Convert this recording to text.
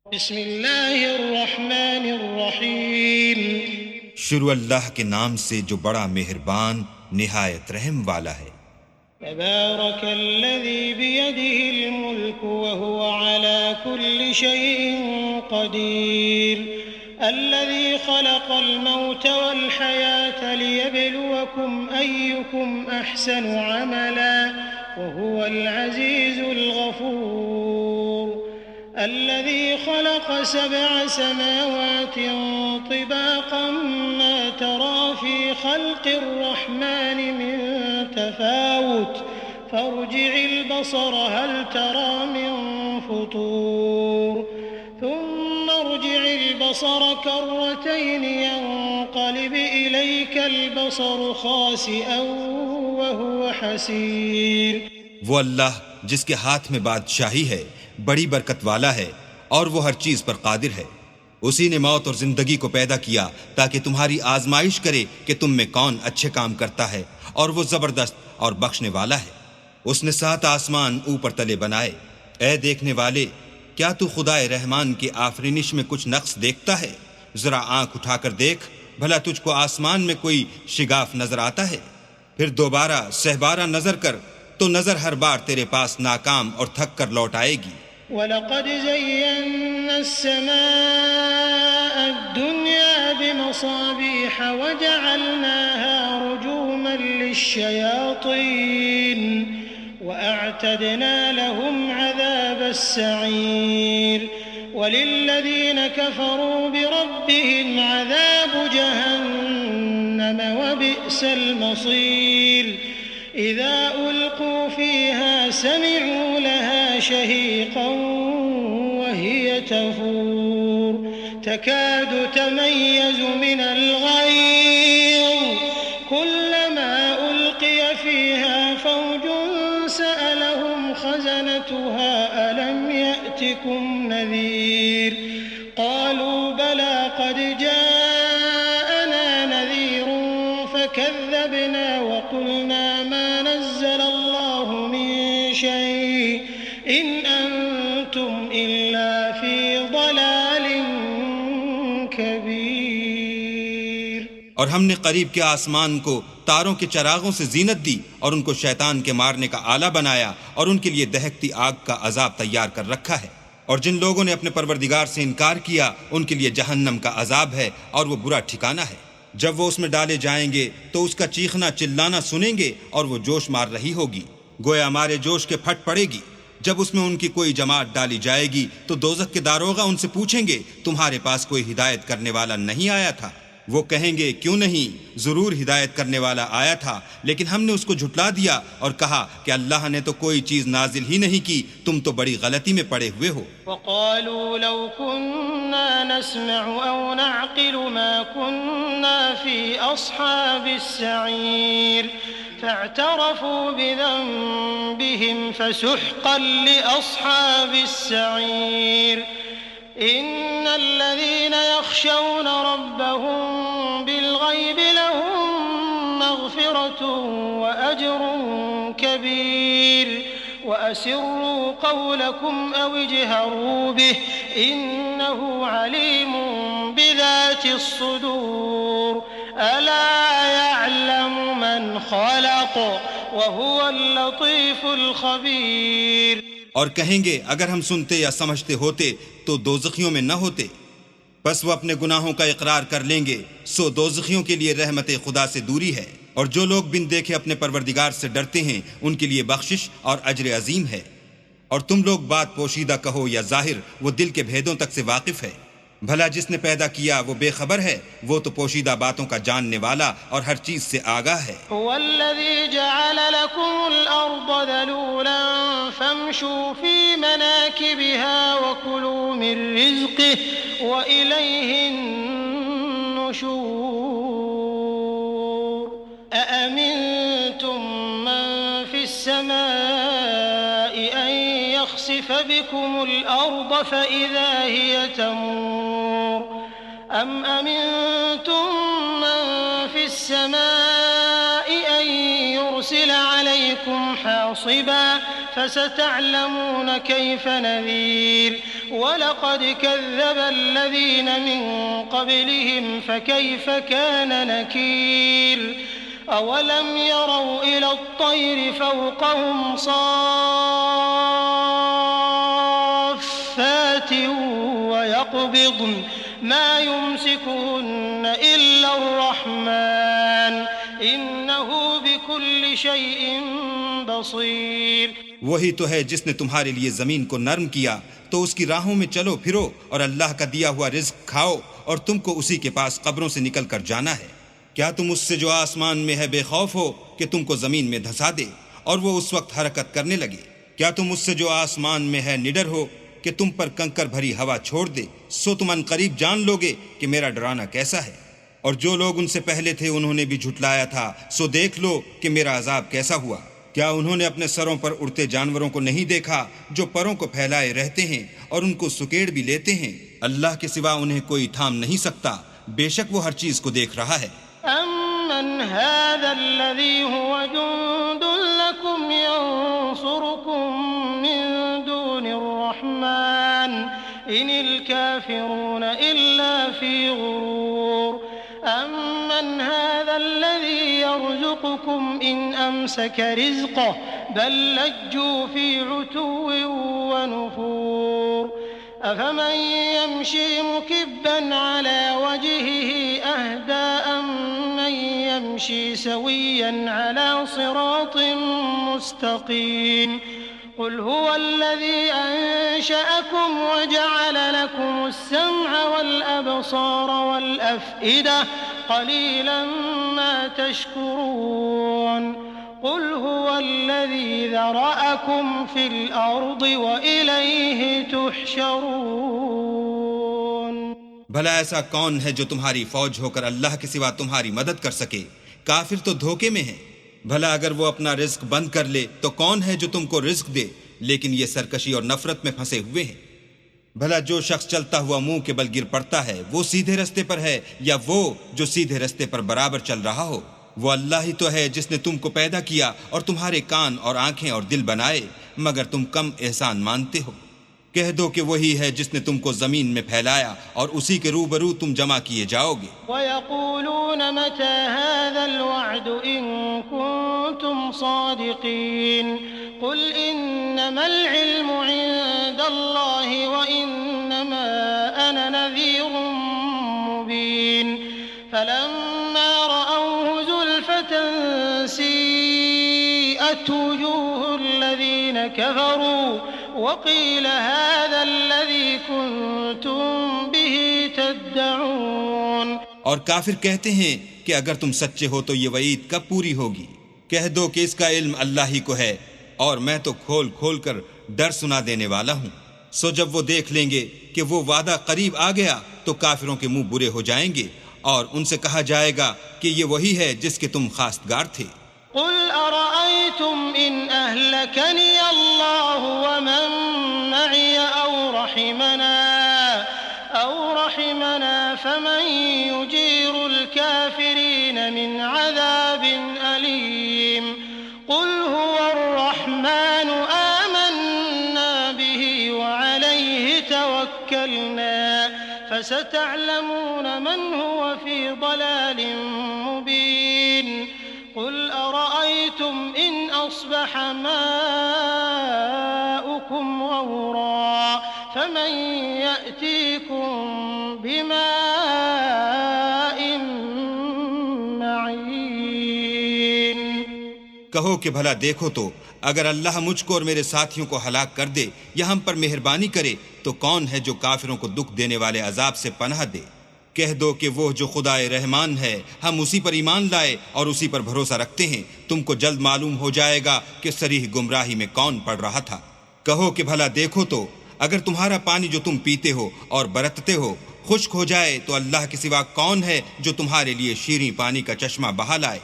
बिस्मिल्लाहिर्रहमानिर्रहीम। शुरू अल्लाह के नाम से जो बड़ा मेहरबान निहायत रहम वाला है। तबारकल्लज़ी बियदिहिल मुल्क व हुवा अला कुल्लि शैइन क़दीर। अल्लज़ी खलक़ल मौत वल हयात लियब्लुवकुम अय्युकुम अहसनु अमला व हुवल अज़ीज़ुल गफ़ूर। الذي خلق 7 سماوات طباقا ما ترى في خلق الرحمن من تفاوت فارجع البصر هل ترى من فطور ثم ارجع البصر كرتين ينقلب إليك البصر خاسئا وهو حسير। वो अल्लाह जिसके हाथ में बादशाही है, बड़ी बरकत वाला है और वो हर चीज पर कादिर है। उसी ने मौत और जिंदगी को पैदा किया ताकि तुम्हारी आजमाइश करे कि तुम में कौन अच्छे काम करता है, और वो जबरदस्त और बख्शने वाला है। उसने 7 आसमान ऊपर तले बनाए। ए देखने वाले, क्या तू खुदाए रहमान की आफरीनिश में कुछ नक्स देखता है? जरा आंख उठाकर देख, भला तुझको आसमान में कोई शिगाफ नजर आता है? फिर दोबारा सहबारा नजर कर तो नजर हर बार तेरे पास नाकाम और थक कर लौट आएगी। वलक़द ज़य्यन्ना अस्समाअ अद्दुन्या बिमसाबीह वजअलनाहा रुजूमन लिश्शयातीन वअअतदना लहुम अज़ाबस्सईर वलिल्लज़ीन कफ़रू बिरब्बिहिम अज़ाबु जहन्नम वबिअसल मसीर। إذا ألقوا فيها سمعوا لها شهيقا وهي تفور تكاد تميز من الغيظ كلما ألقي فيها فوج سألهم خزنتها ألم يأتكم نذير قالوا بلى قد جاءنا نذير فكذبنا وقلنا ما نزل الله من شيء إن أنتم إلا في ضلال كبيर। और हमने करीब के आसमान को तारों के चरागों से जीनत दी और उनको शैतान के मारने का आला बनाया और उनके लिए दहकती आग का अजाब तैयार कर रखा है। और जिन लोगों ने अपने परवरदिगार से इनकार किया उनके लिए जहन्नम का अजाब है और वो बुरा ठिकाना है। जब वो उसमें डाले जाएंगे तो उसका चीखना चिल्लाना सुनेंगे और वो जोश मार रही होगी, गोया हमारे जोश के फट पड़ेगी। जब उसमें उनकी कोई जमात डाली जाएगी तो दोज़ख के दारोगा उनसे पूछेंगे, तुम्हारे पास कोई हिदायत करने वाला नहीं आया था? वो कहेंगे, क्यों नहीं, जरूर हिदायत करने वाला आया था, लेकिन हमने उसको झुटला दिया और कहा कि अल्लाह ने तो कोई चीज नाजिल ही नहीं की, तुम तो बड़ी गलती में पड़े हुए हो। वक़ालू लौ कुन्ना नस्मअु औ नअक़िलु मा कुन्ना फ़ी अस्हाबिस सईर फ़अतरफ़ू बिज़ंबिहिम फ़सुहक़न लिअस्हाबिस सईर। इन्नल्लज़ीना यख़शौना रब्बहुम बिलग़ैब लहुम मग़फ़िरतुन व अज्रुन कबीर वअसिर्रू क़ौलकुम औ इजहरू बिहि इन्नहु अलीमुन बिज़ातिस्सुदूर। अला यअलमु मन ख़लक़ व हुवल लतीफ़ुल ख़बीर। और कहेंगे, अगर हम सुनते या समझते होते तो दोज़खियों में न होते। बस वो अपने गुनाहों का इकरार कर लेंगे, सो दोज़खियों के लिए रहमत खुदा से दूरी है। और जो लोग बिन देखे अपने परवरदिगार से डरते हैं उनके लिए बख्शिश और अजर अजीम है। और तुम लोग बात पोशीदा कहो या जाहिर, वो दिल के भेदों तक से वाकिफ है। भला जिसने पैदा किया वो बेखबर है? वो तो पोशीदा बातों का जानने वाला और हर चीज से आगाह है। वल्लज़ी जअल लकुमुल अर्द ज़लूलन फम्शू फी मनाकिबिहा व कुलू मिन रिज़्क़िही व इलैहिन नुशूर। अअमिनतुम मन फिस समाइ अन यख़सिफ बिकुमुल अर्द फ़इज़ा हिय तमूर अम अमिनतुम मन फिस समाइ अन युरसिल अलैकुम हासिबा फसतअलमून कैफ़ नज़ीर वलक़द कज़्ज़ब अल्लज़ीन मिन क़ब्लिहिम फ़कैफ़ कान नकीर अवलम यरौ इलत-तैरि फ़ौक़हुम साफ़्फ़ातिन वयक़बिضन मा युमसिकुहुन्न इल्ला अर्रहमान इन्नहु बिकुल्लि शैइन बसीर। वही तो है जिसने तुम्हारे लिए जमीन को नर्म किया, तो उसकी राहों में चलो फिरो और अल्लाह का दिया हुआ रिज्क खाओ, और तुमको उसी के पास कब्रों से निकल कर जाना है। क्या तुम उससे जो आसमान में है बेखौफ हो कि तुमको जमीन में धंसा दे और वो उस वक्त हरकत करने लगे? क्या तुम उससे जो आसमान में है निडर हो कि तुम पर कंकर भरी हवा छोड़ दे? सो तुम अनकरीब जान लोगे कि मेरा डराना कैसा है। और जो लोग उनसे पहले थे उन्होंने भी झुटलाया था, सो देख लो कि मेरा अजाब कैसा हुआ। क्या उन्होंने अपने सरों पर उड़ते जानवरों को नहीं देखा जो परों को फैलाए रहते हैं और उनको सुकेड़ भी लेते हैं? अल्लाह के सिवा उन्हें कोई थाम नहीं सकता, बेशक वो हर चीज को देख रहा है। अम्मन हाज़ल्लज़ी हुव जुंदुन लकुम यंसुरुकुम मिन दूनिर्रहमान इनिल काफिरून इल्ला फी गुरूर। अम्मन हाज़ल्लज़ी यरज़ुकुकुम इन अमसक रिज़क़ह बल लज्जू फी उतुव्विन व नुफूर। अफमन यमशी मुकिब्बन अला वजहिही अहदा अम्मन यमशी सविय्यन अला सिरातिन मुस्तक़ीम। क़ुल हुवल्लज़ी अंशअकुम वजअल लकुमुस-समअ वल-अबसार वल-अफ़इदा क़लीलन मा तशकुरून। क़ुल हुवल्लज़ी ज़रअकुम फ़िल अर्दि व इलैहि तुहशरून। भला ऐसा कौन है जो तुम्हारी फौज होकर अल्लाह के सिवा तुम्हारी मदद कर सके? काफिर तो धोखे में है। भला अगर वो अपना रिज्क बंद कर ले तो कौन है जो तुमको रिज्क दे? लेकिन ये सरकशी और नफरत में फंसे हुए हैं। भला जो शख्स चलता हुआ मुंह के बल गिर पड़ता है वो सीधे रास्ते पर है, या वो जो सीधे रास्ते पर बराबर चल रहा हो? वो अल्लाह ही तो है जिसने तुमको पैदा किया और तुम्हारे कान और आंखें और दिल बनाए, मगर तुम कम एहसान मानते हो। कह दो कि वही है जिसने तुमको जमीन में फैलाया और उसी के रूबरू तुम जमा किए जाओगे। वयक़ूलून मता हाज़ल वअदु इन कुंतुम सादिक़ीन। क़ुल इन्नमल इल्मु इंदल्लाहि व इन्नमा अना नज़ीरुम मुबीन। फलम्मा रअवहु ज़ुल्फ़तन सीअत वुजूहुल लज़ीन कफ़रू वक़ील हाज़ल्लज़ी कुंतुम बिही तद्दऊन। और काफिर कहते हैं कि अगर तुम सच्चे हो तो ये वईद कब पूरी होगी? कह दो कि इसका इल्म अल्लाह ही को है और मैं तो खोल खोल कर डर सुना देने वाला हूँ। सो जब वो देख लेंगे कि वो वादा करीब आ गया तो काफिरों के मुंह बुरे हो जाएंगे और उनसे कहा जाएगा कि ये वही है जिसके तुम खास्तगार थे। क़ुल अरअयतुम इन अहलकनी अल्लाहु व मन मइय औ रहिमना फमन युजीरुल काफिरीन मिन अज़ाबिन अलीम। क़ुल हुवर रहमानु आमन्ना बिही व अलैहि तवक्कलना फसतअलमून मन हुव फी ضलालिन मुबीन। क़ुल अरअयतुम इन अस्बह माउकुम गौरा फमन यअतीकुम बिमाइन मईन। कहो कि भला देखो तो अगर अल्लाह मुझको और मेरे साथियों को हलाक कर दे या हम पर मेहरबानी करे तो कौन है जो काफिरों को दुख देने वाले अजाब से पनाह दे? कह दो कि वो जो खुदाए रहमान है हम उसी पर ईमान लाए और उसी पर भरोसा रखते हैं। तुमको जल्द मालूम हो जाएगा कि सरीह गुमराही में कौन पड़ रहा था। कहो कि भला देखो तो अगर तुम्हारा पानी जो तुम पीते हो और बरतते हो खुश्क हो जाए तो अल्लाह के सिवा कौन है जो तुम्हारे लिए शीरीं पानी का चश्मा बहा लाए?